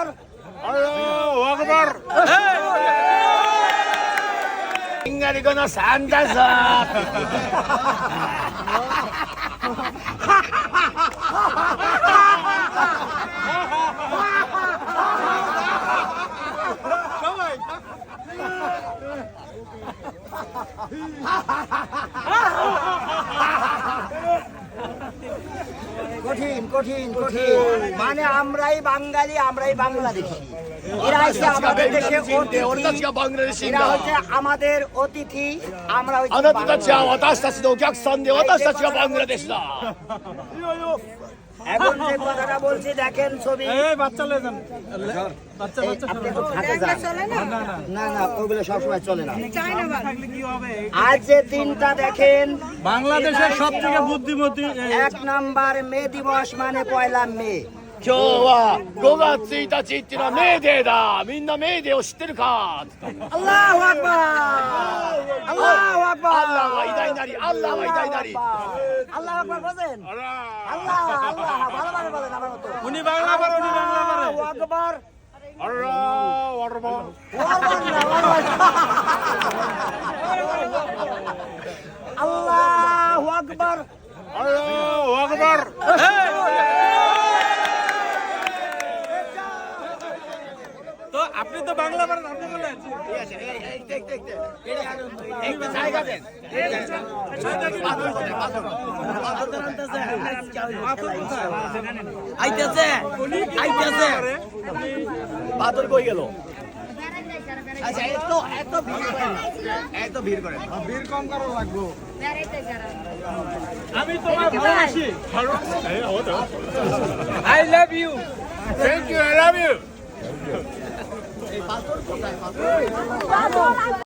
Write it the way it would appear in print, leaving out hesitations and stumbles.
আকবার। আল্লাহু আকবার। 인간이거나 산다서. কঠিন কঠিন কঠিন, মানে আমরাই বাঙালি, আমরাই বাংলাদেশি। এরা হচ্ছে আমাদের দেশে অতিথি, এরা হচ্ছে আমাদের অতিথি, আমরা হচ্ছে あなたたちは私たちのお客さんで私たちはバングラデシュだ。 এখন যে কথাটা বলছি দেখেন ছবি। বাচ্চা লয়ে যান, বাচ্চা এই, আপনি একটু ফাঁকে যান। না না, ওইগুলো সবসময় চলে না। থাকলে কি হবে? আজ যে দিনটা দেখেন, বাংলাদেশের সব থেকে বুদ্ধিমতী 1 নাম্বার মে দিবস মানে 1 মে। 今日は5月1日っていうのはメーデーだ。みんなメーデーを知ってるか。 আল্লাহু আকবার, আল্লাহু আকবার, アッラーは偉大なり、アッラーは偉大なり。 আল্লাহু আকবার বলেন। আল্লাহ আল্লাহ ভালোভাবে বলেন আমার মতো। উনি বাংলা পারে, উনি বাংলা পারে। আল্লাহু আকবার। আল্লাহু আকবার। আল্লাহু আকবার। আল্লাহু আকবার। তো আপনি তো বাংলা পারেন, আপনি বলেন। আইতেছে আইতেছে, পাথর কই গেল? আচ্ছা এত ভিড় করেন, এত ভিড় করেন। বীর কম করা লাগবো। আমি তোমার ভালোবাসি। I love you. Thank you, I love you.